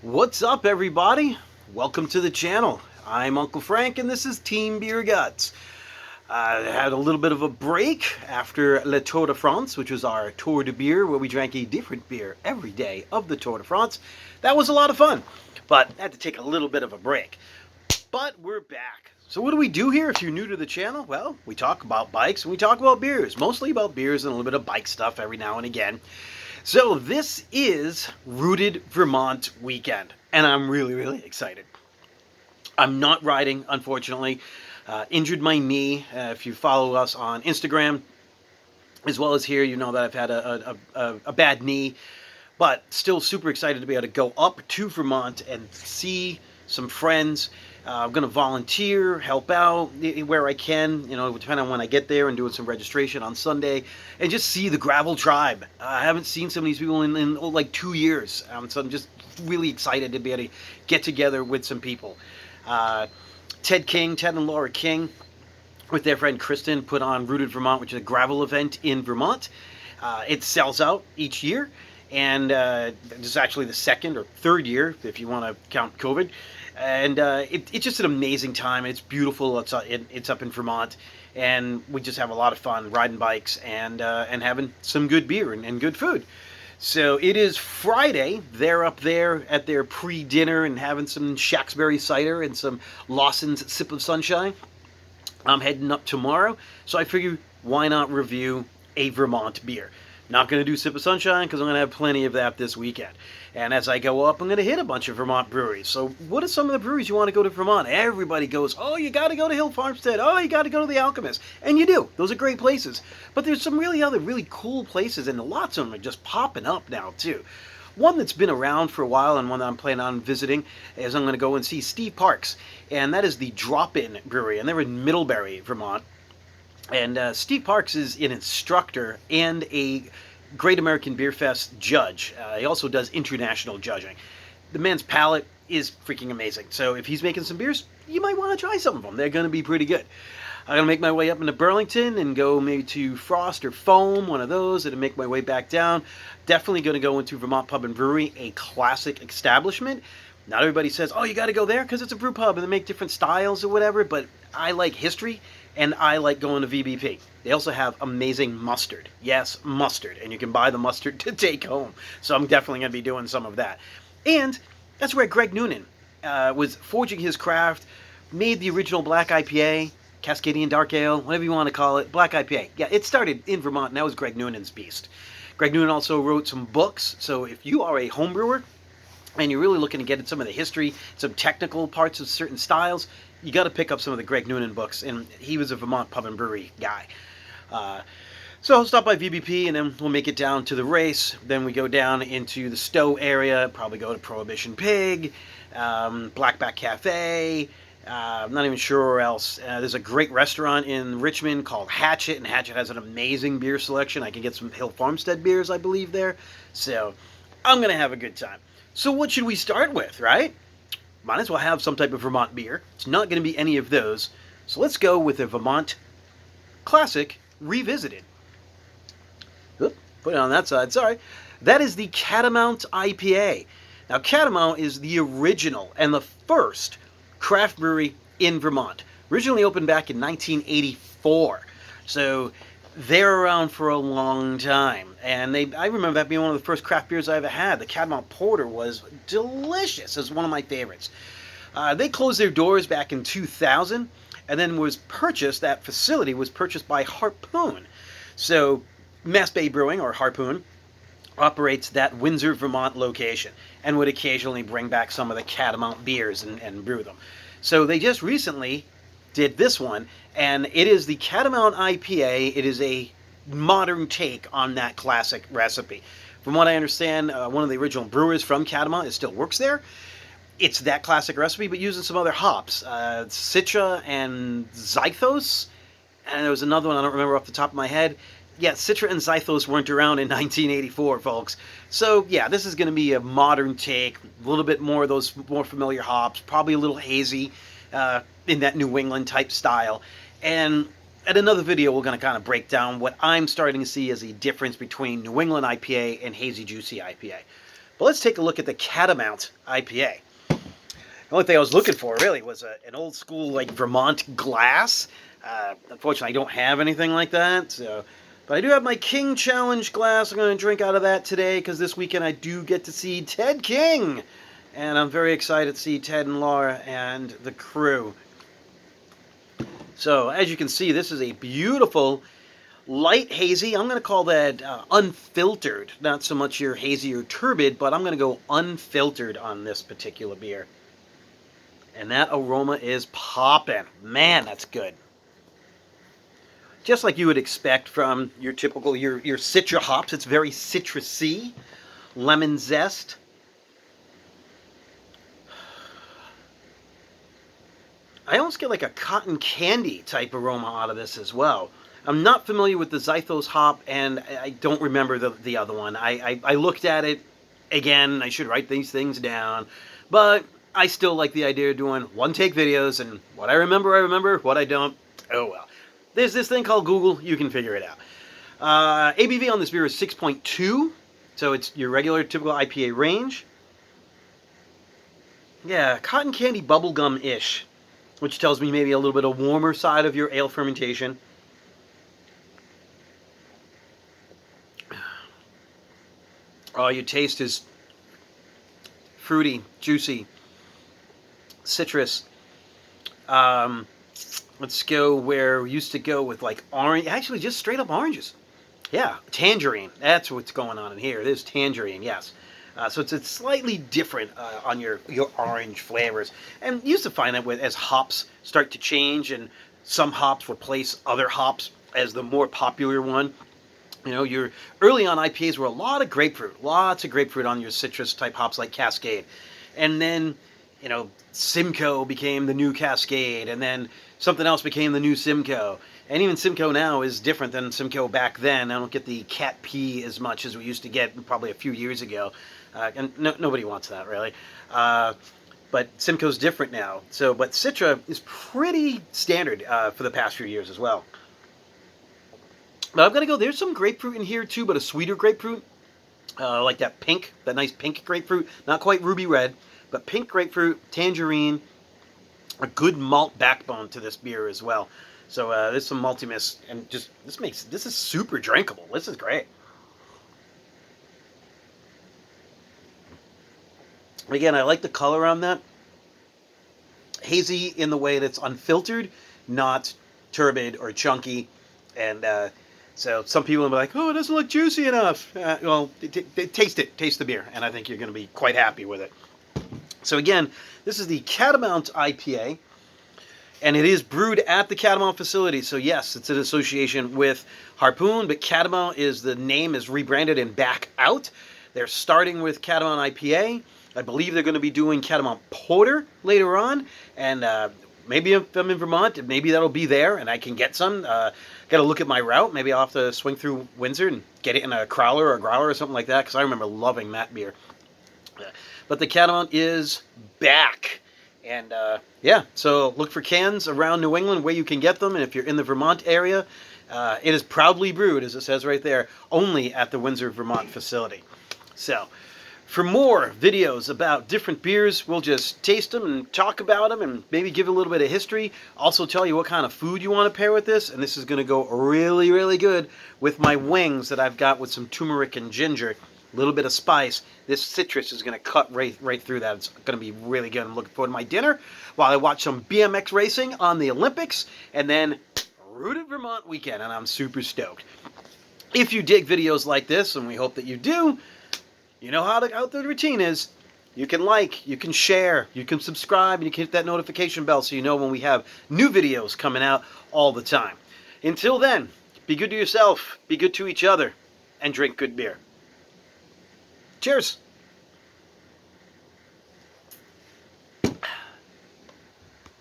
What's up, everybody? Welcome to the channel. I'm Uncle Frank, and this is Team Beer Guts. I had a little bit of a break after Le Tour de France, which was our Tour de Beer, where we drank a different beer every day of the Tour de France. That was a lot of fun, but I had to take a little bit of a break. But we're back. So what do we do here if you're new to the channel? Well, we talk about bikes and we talk about beers. Mostly about beers and a little bit of bike stuff every now and again. So this is Rooted Vermont weekend, and I'm really excited. I'm not riding, unfortunately. Injured my knee. If you follow us on Instagram, as well as here, you know that I've had a bad knee, but still super excited to be able to go up to Vermont and see some friends. I'm going to volunteer, help out where I can, depending on when I get there, and doing some registration on Sunday, and just see the gravel tribe. I haven't seen some of these people in like 2 years, so I'm just really excited to be able to get together with some people. Ted and Laura King, with their friend Kristen, put on Rooted Vermont, which is a gravel event in Vermont. It sells out each year, and this is actually the second or third year, if you want to count COVID. And it's just an amazing time. It's beautiful. It's up in Vermont, and we just have a lot of fun riding bikes and having some good beer and good food. So it is Friday. They're up there at their pre-dinner and having some Shacksbury cider and some Lawson's Sip of Sunshine. I'm heading up tomorrow, so I figured why not review a Vermont beer. Not going to do Sip of Sunshine because I'm going to have plenty of that this weekend. And as I go up, I'm going to hit a bunch of Vermont breweries. So what are some of the breweries you want to go to Vermont? Everybody goes, oh, you got to go to Hill Farmstead. Oh, you got to go to the Alchemist. And you do. Those are great places. But there's some other really cool places, and lots of them are just popping up now, too. One that's been around for a while and one that I'm planning on visiting is I'm going to go and see Steve Parks. And that is the Drop-In Brewery. And they're in Middlebury, Vermont. And Steve Parks is an instructor and a Great American Beer Fest judge. He also does international judging. The man's palate is freaking amazing. So if he's making some beers, you might want to try some of them. They're going to be pretty good. I'm going to make my way up into Burlington and go maybe to Frost or Foam, one of those, and make my way back down. Definitely going to go into Vermont Pub and Brewery, a classic establishment. Not everybody says, oh, you got to go there because it's a brew pub and they make different styles or whatever, but I like history and I like going to VBP. They also have amazing mustard. Yes, mustard. And you can buy the mustard to take home. So I'm definitely going to be doing some of that. And that's where Greg Noonan was forging his craft, made the original Black IPA, Cascadian Dark Ale, whatever you want to call it, Black IPA. Yeah, it started in Vermont, and that was Greg Noonan's beast. Greg Noonan also wrote some books, so if you are a home brewer, and you're really looking to get at some of the history, some technical parts of certain styles, you got to pick up some of the Greg Noonan books, and he was a Vermont Pub and Brewery guy. So I'll stop by VBP, and then we'll make it down to the race. Then we go down into the Stowe area, probably go to Prohibition Pig, Blackback Cafe, I'm not even sure where else. There's a great restaurant in Richmond called Hatchet, and Hatchet has an amazing beer selection. I can get some Hill Farmstead beers, I believe, there. So I'm going to have a good time. So what should we start with, right? Might as well have some type of Vermont beer. It's not going to be any of those. So let's go with a Vermont Classic Revisited. Oop, put it on that side, sorry. That is the Catamount IPA. Now, Catamount is the original and the first craft brewery in Vermont. Originally opened back in 1984. So they're around for a long time. And I remember that being one of the first craft beers I ever had. The Catamount Porter was delicious. It was one of my favorites. They closed their doors back in 2000 and then that facility was purchased by Harpoon. So Mass Bay Brewing, or Harpoon, operates that Windsor, Vermont location and would occasionally bring back some of the Catamount beers and brew them. So they just recently did this one, and it is the Catamount IPA. It is a modern take on that classic recipe. From what I understand, one of the original brewers from Catamount still works there. It's that classic recipe, but using some other hops, Citra and Zythos, and there was another one I don't remember off the top of my head. Yeah, Citra and Zythos weren't around in 1984, folks. So yeah, this is going to be a modern take, a little bit more of those more familiar hops, probably a little hazy in that New England type style. And at another video, we're going to kind of break down what I'm starting to see as a difference between New England IPA and hazy juicy IPA. But let's take a look at the Catamount IPA. The only thing I was looking for really was an old school like Vermont glass. Unfortunately, I don't have anything like that. But I do have my King Challenge glass. I'm going to drink out of that today because this weekend I do get to see Ted King. And I'm very excited to see Ted and Laura and the crew. So as you can see, this is a beautiful light hazy. I'm going to call that unfiltered. Not so much your hazy or turbid, but I'm going to go unfiltered on this particular beer. And that aroma is popping. Man, that's good. Just like you would expect from your typical, your Citra hops. It's very citrusy. Lemon zest. I almost get like a cotton candy type aroma out of this as well. I'm not familiar with the Zythos hop, and I don't remember the other one. I looked at it again. I should write these things down. But I still like the idea of doing one-take videos, and what I remember. What I don't, oh well. There's this thing called Google. You can figure it out. ABV on this beer is 6.2, so it's your regular, typical IPA range. Yeah, cotton candy bubblegum-ish, which tells me maybe a little bit of warmer side of your ale fermentation. All you taste is fruity, juicy, citrus. Let's go where we used to go with like orange, actually just straight up oranges. Yeah, tangerine. That's what's going on in here. There's tangerine, yes. So it's slightly different on your orange flavors. And you used to find that as hops start to change and some hops replace other hops as the more popular one. You know, your early on IPAs were a lot of grapefruit. Lots of grapefruit on your citrus type hops like Cascade. And then, you know, Simcoe became the new Cascade. And then something else became the new Simcoe. And even Simcoe now is different than Simcoe back then. I don't get the cat pee as much as we used to get probably a few years ago. And nobody wants that, really. But Simcoe's different now. But Citra is pretty standard for the past few years as well. But I've got to go, there's some grapefruit in here too, but a sweeter grapefruit. Like that nice pink grapefruit. Not quite ruby red, but pink grapefruit, tangerine. A good malt backbone to this beer as well. So there's some maltiness, and just this is super drinkable. This is great. Again, I like the color on that. Hazy in the way that's unfiltered, not turbid or chunky. And so some people will be like, oh, it doesn't look juicy enough. Well, taste it. Taste the beer. And I think you're going to be quite happy with it. So again, this is the Catamount IPA. And it is brewed at the Catamount facility. So yes, it's an association with Harpoon. But Catamount is the name is rebranded and back out. They're starting with Catamount IPA. I believe they're going to be doing Catamount Porter later on. And maybe if I'm in Vermont, maybe that'll be there and I can get some. Got to look at my route. Maybe I'll have to swing through Windsor and get it in a crowler or a growler or something like that, because I remember loving that beer. But the Catamount is back. And yeah, so look for cans around New England where you can get them. And if you're in the Vermont area, it is proudly brewed, as it says right there, only at the Windsor, Vermont facility. So for more videos about different beers, we'll just taste them and talk about them and maybe give a little bit of history. Also tell you what kind of food you want to pair with this. And this is going to go really, really good with my wings that I've got with some turmeric and ginger. A little bit of spice. This citrus is going to cut right through that. It's going to be really good. I'm looking forward to my dinner while I watch some BMX racing on the Olympics. And then Rooted Vermont weekend. And I'm super stoked. If you dig videos like this, and we hope that you do, you know how the routine is. You can like, you can share, you can subscribe, and you can hit that notification bell so you know when we have new videos coming out all the time. Until then, be good to yourself, be good to each other, and drink good beer. Cheers!